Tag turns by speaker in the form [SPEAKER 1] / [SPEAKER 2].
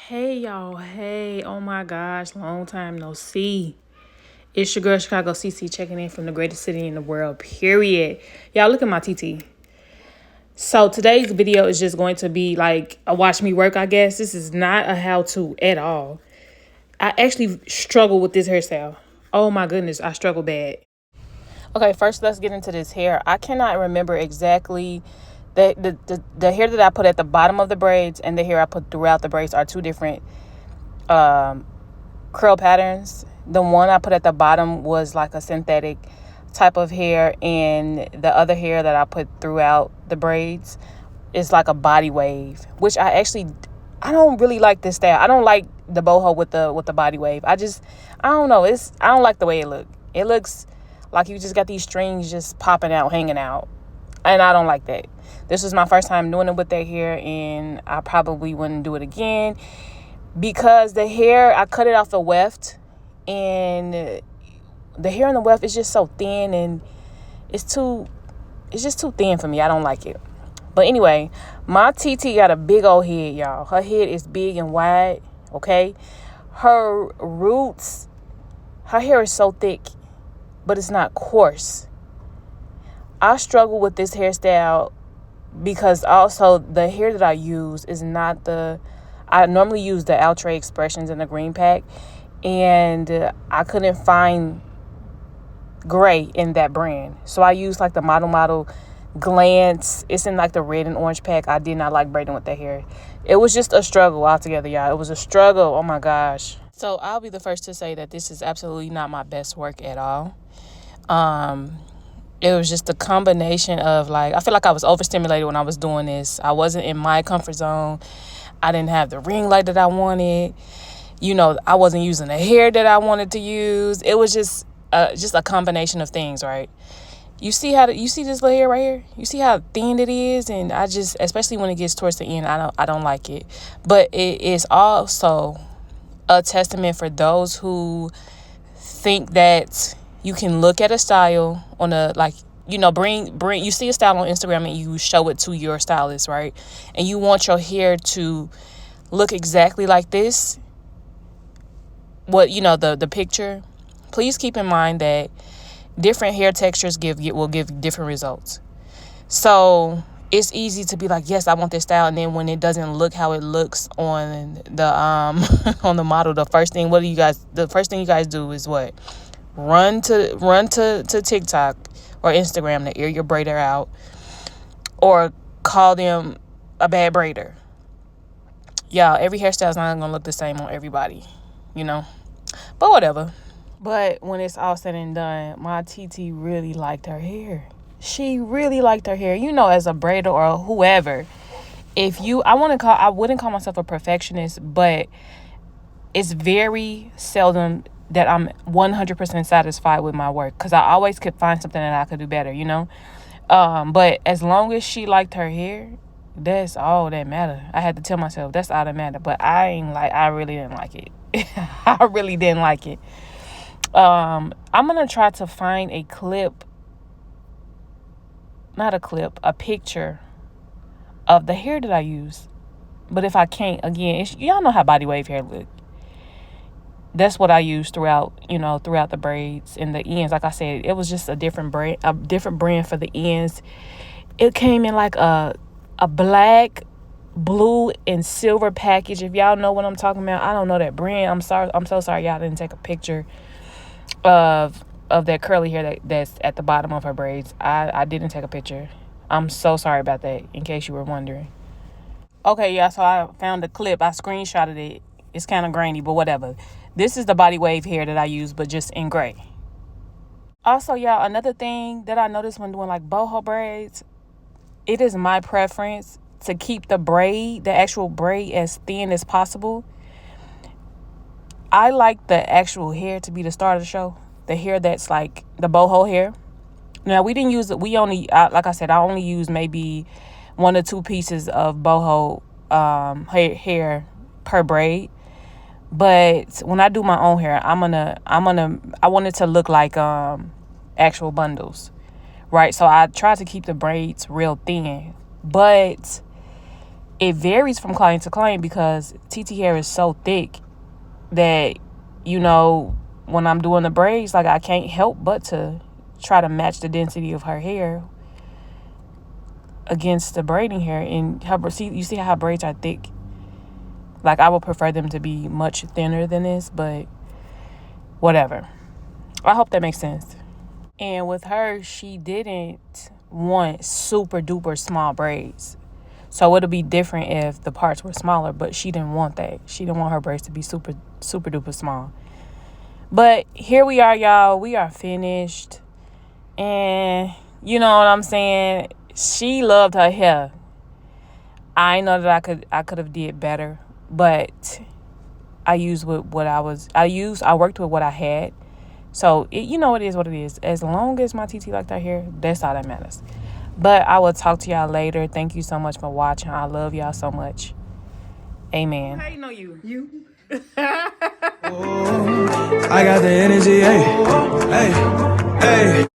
[SPEAKER 1] Hey y'all, hey, oh my gosh, long time no see. It's your girl Chicago CC checking in from the greatest city in the world, period. Y'all look at my TT. So today's video is just going to be like a watch me work, I guess. This is not a how-to at all. I actually struggle with this hairstyle. Oh my goodness, I struggle bad. Okay, first let's get into this hair. I cannot remember exactly the hair that I put at the bottom of the braids and the hair I put throughout the braids are two different curl patterns. The one I put at the bottom was like a synthetic type of hair, and the other hair that I put throughout the braids is like a body wave, which I don't really like this style. I don't like the boho with the body wave. I don't know. I don't like the way it looks. It looks like you just got these strings just popping out, hanging out. And I don't like that. This was my first time doing it with that hair, and I probably wouldn't do it again because the hair, I cut it off the weft, and the hair in the weft is just so thin, and it's just too thin for me. I don't like it. But anyway, my TT got a big old head, y'all. Her head is big and wide, okay? Her roots, her hair is so thick, but it's not coarse. I struggle with this hairstyle because also the hair that I use is not I normally use the Outre Expressions in the green pack, and I couldn't find gray in that brand. So I use like the Model Glance. It's in like the red and orange pack. I did not like braiding with that hair. It was just a struggle altogether, y'all. It was a struggle. Oh my gosh. So I'll be the first to say that this is absolutely not my best work at all. It was just a combination of I feel like I was overstimulated when I was doing this. I wasn't in my comfort zone. I didn't have the ring light that I wanted. I wasn't using the hair that I wanted to use. It was just a combination of things, right? You see this little hair right here? You see how thin it is? And especially when it gets towards the end, I don't like it. But it is also a testament for those who think that you can look at a style on bring you see a style on Instagram and you show it to your stylist, right? And you want your hair to look exactly like this. The picture. Please keep in mind that different hair textures will give different results. So it's easy to be like, yes, I want this style, and then when it doesn't look how it looks on the on the model, the first thing you guys do is what? Run to TikTok or Instagram to air your braider out, or call them a bad braider. Y'all, every hairstyle is not gonna look the same on everybody, but whatever. But when it's all said and done, my TT really liked her hair. She really liked her hair. As a braider or whoever, I wouldn't call myself a perfectionist, but it's very seldom that I'm 100% satisfied with my work, because I always could find something that I could do better, But as long as she liked her hair, that's all that matter. I had to tell myself that's all that matter. But I really didn't like it. I really didn't like it. I'm gonna try to find a picture of the hair that I use. But if I can't, again, y'all know how body wave hair look. That's what I used throughout the braids and the ends. Like I said, it was just a different brand for the ends. It came in like a black, blue, and silver package. If y'all know what I'm talking about, I don't know that brand. I'm so sorry y'all didn't take a picture of that curly hair that's at the bottom of her braids. I didn't take a picture. I'm so sorry about that, in case you were wondering. Okay, yeah, so I found a clip. I screenshotted it. It's kind of grainy, but whatever. This is the body wave hair that I use, but just in gray. Also, y'all, another thing that I noticed when doing like boho braids, it is my preference to keep the actual braid, as thin as possible. I like the actual hair to be the star of the show. The hair that's like the boho hair. Now, we didn't use it. Like I said, I only used maybe 1 or 2 pieces of boho hair per braid. But when I do my own hair, I want it to look like actual bundles, right? So I try to keep the braids real thin, but it varies from client to client because TT hair is so thick that, you know, when I'm doing the braids, like I can't help but to try to match the density of her hair against the braiding hair. And you see how her braids are thick? Like, I would prefer them to be much thinner than this, but whatever. I hope that makes sense. And with her, she didn't want super duper small braids. So it'll be different if the parts were smaller, but she didn't want that. She didn't want her braids to be super duper small. But here we are, y'all. We are finished. And you know what I'm saying? She loved her hair. I know that I could have did better, but I worked with what I had. So you know, it is what it is. As long as my TT liked her hair, that's all that matters. But I will talk to y'all later. Thank you so much for watching. I love y'all so much. Amen. How you know you? You. I got the energy, hey, hey, hey.